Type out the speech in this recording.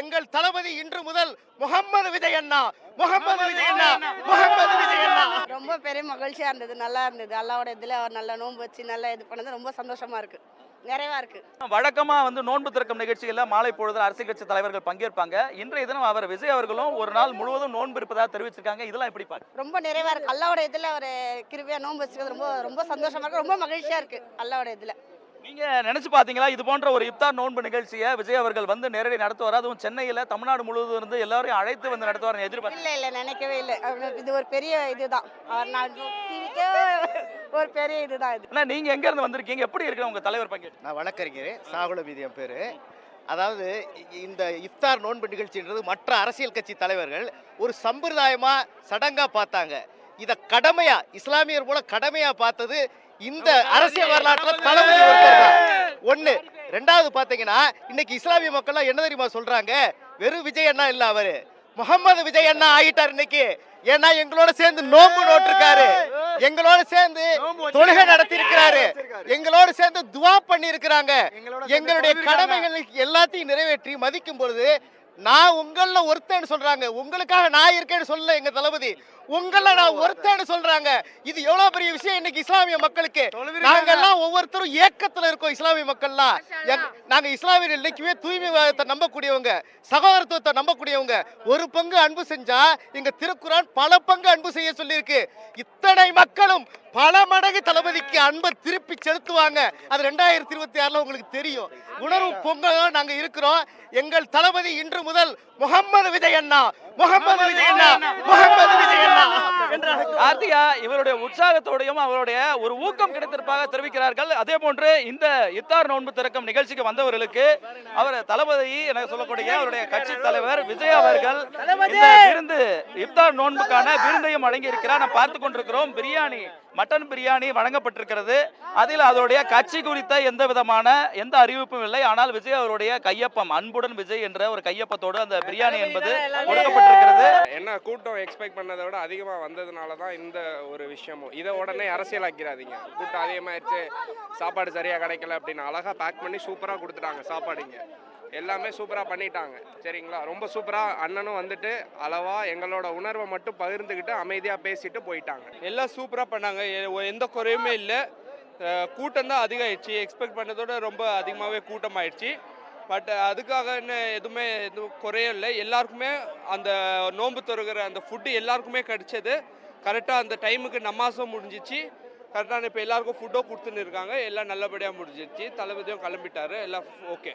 எங்கள் தளபதி இன்று முதல் முகமது விஜய் அண்ணா, முகமது விஜய் அண்ணா, முகமது விஜய் அண்ணா. ரொம்ப பெரிய மகிழ்ச்சியா இருந்தது, நல்லா இருந்தது. அல்லாவோட இதுல அவர் நல்ல நோன்பு வச்சு நல்லா இது பண்ணது ரொம்ப சந்தோஷமா இருக்கு, நிறைவா இருக்கு. வழக்கமா நோன்பு திறக்கும் நிகழ்ச்சிகள்ல மாலை பொழுது அரசியல் கட்சி தலைவர்கள் பங்கேற்பாங்க. இன்றைய தினம் அவர் விஜய் அவர்களும் ஒரு நாள் முழுவதும் நோன்பு இருப்பதாக தெரிவிச்சிருக்காங்க. இதெல்லாம் எப்படி பாருங்க? ரொம்ப நிறைவா இருக்கு. அல்லாவோட இதுல ஒரு கிருபையா நோன்பு வச்சுக்கிறது ரொம்ப ரொம்ப சந்தோஷமா இருக்கு, ரொம்ப மகிழ்ச்சியா இருக்கு அல்லாவோட இதுல. நீங்க நினைச்சு பாத்தீங்களா இது போன்ற ஒரு இப்தார் நோன்பு நிகழ்ச்சியை விஜய் அவர்கள் நேரடி நடத்துவார், அதுவும் சென்னையில தமிழ்நாடு முழுவதும் இருந்து எல்லாரையும் அழைத்து நடத்துவார் எதிர்பார்த்து? இல்ல நினைக்கவே இல்லை. இது ஒரு பெரிய இதுதான், ஒரு பெரிய இதுதான் இது. நீங்க எங்க இருந்து வந்திருக்கீங்க, எப்படி இருக்கு உங்க தலைவர் பங்கேற்று? நான் வழக்கறிஞர் சாகுல மீதி என் பேரு. அதாவது இந்த இஃப்தார் நோன்பு நிகழ்ச்சின்றது மற்ற அரசியல் கட்சி தலைவர்கள் ஒரு சம்பிரதாயமா சடங்கா பார்த்தாங்க. இத கடமையா இஸ்லாமியர் போல கடமையா பார்த்தது இந்த அரசியல் வரலாற்றில் தளபதி ஒண்ணு. ரெண்டாவது பாத்தீங்கன்னா இன்னைக்கு இஸ்லாமிய மக்கள் என்ன தெரியுமா சொல்றாங்க, வெறும் விஜய் அண்ணா இல்ல, அவரு முகமது விஜய் அண்ணா ஆகிட்டார் இன்னைக்கு. ஏன்னா எங்களோட சேர்ந்து நோன்பு நோட்டிருக்காரு, எங்களோட சேர்ந்து தொழுகை நடத்தி இருக்கிறாரு, எங்களோட சேர்ந்து துவா பண்ணி இருக்கிறாங்க. எங்களுடைய கடமைகள் எல்லாத்தையும் நிறைவேற்றி மதிக்கும் பொழுது நான் உங்கள ஒருத்தன்னு சொல்றாங்க, உங்களுக்காக நான் இருக்கேன்னு சொல்ல எங்க தளபதி, உங்கள நான் ஒருத்தன்னு சொல்றாங்க. இது எவ்வளவு பெரிய விஷயம் இன்னைக்கு இஸ்லாமிய மக்களுக்கு. நாங்க எல்லாம் ஒவ்வொருத்தரும் ஏக்கத்துல இருக்கோம். இஸ்லாமிய மக்கள்லாம் நாங்க இஸ்லாமியர் இன்னைக்குமே தூய்மைவாதத்தை நம்பக்கூடியவங்க, சகோதரத்துவத்தை நம்பக்கூடியவங்க. ஒரு பங்கு அன்பு செஞ்சா இங்க திருக்குறான் பல பங்கு அன்பு செய்ய சொல்லி இருக்கு. இத்தனை மக்களும் பல மடங்கு தளபதிக்கு அன்பை திருப்பி செலுத்துவாங்க. அது 2026 உங்களுக்கு தெரியும். உணர்வு பொங்கலோ நாங்க இருக்கிறோம். எங்கள் தளபதி இன்று முதல் முகமது விஜய் அண்ணா, முகமது விஜய் அண்ணா, முகமது விஜய் அண்ணா. கார்த்திகா இவருடைய உற்சாகத்தோடையும் அவருடைய ஒரு ஊக்கம் கிடைத்திருப்பாக தெரிவிக்கிறார்கள். அதே போன்று இந்த இஃப்தார் நோன்பு திறக்கும் நிகழ்ச்சிக்கு வந்தவர்களுக்கு அவர் தளபதி என சொல்லக்கூடிய அவருடைய கட்சி தலைவர் விஜய் அவர்கள் இந்த விருந்து இஃப்தார் நோன்புக்கான விருந்தையும் வழங்கி இருக்கிறார். நாம் பார்த்து கொண்டிருக்கிறோம். பிரியாணி, மட்டன் பிரியாணி வழங்கப்பட்டிருக்கிறது. அதில் அதோடைய கட்சி குறித்த எந்த அறிவிப்பும் இல்லை. ஆனால் விஜய் அவருடைய கையொப்பம், அன்புடன் விஜய் என்ற ஒரு கையொப்பத்தோடு அந்த பிரியாணி என்பது கொடுக்கப்பட்டிருக்கிறது. என்ன கூட்டம் எக்ஸ்பெக்ட் பண்ணதை விட அதிகமாக வந்ததுனால தான் இந்த ஒரு விஷயமும். இதை உடனே அரசியலாக்கிறாதீங்க. கூட்டம் அதிகமாகிடுச்சு, சாப்பாடு சரியாக கிடைக்கல அப்படின்னு அழகாக பேக் பண்ணி சூப்பராக கொடுத்துட்டாங்க. சாப்பாடுங்க எல்லாமே சூப்பராக பண்ணிட்டாங்க. சரிங்களா, ரொம்ப சூப்பராக. அண்ணனும் வந்துட்டு அளவா எங்களோட உணர்வை மட்டும் பகிர்ந்துக்கிட்டு அமைதியாக பேசிட்டு போயிட்டாங்க. எல்லாம் சூப்பராக பண்ணாங்க, எந்த குறையுமே இல்லை. கூட்டம் தான் அதிகமாகிடுச்சு, எக்ஸ்பெக்ட் பண்ணதோட ரொம்ப அதிகமாகவே கூட்டம் ஆயிடுச்சு. பட் அதுக்காக எதுவுமே குறையும் இல்லை. எல்லாருக்குமே அந்த நோன்பு தொறுகிற அந்த ஃபுட்டு எல்லாருக்குமே கிடைச்சது. கரெக்டாக அந்த டைமுக்கு நமாஸும் முடிஞ்சிச்சு. கரெக்டான இப்போ எல்லாருக்கும் ஃபுட்டும் கொடுத்துன்னு இருக்காங்க. எல்லாம் நல்லபடியாக முடிஞ்சிச்சு. தளபதியும் கிளம்பிட்டாரு. எல்லாம் ஓகே.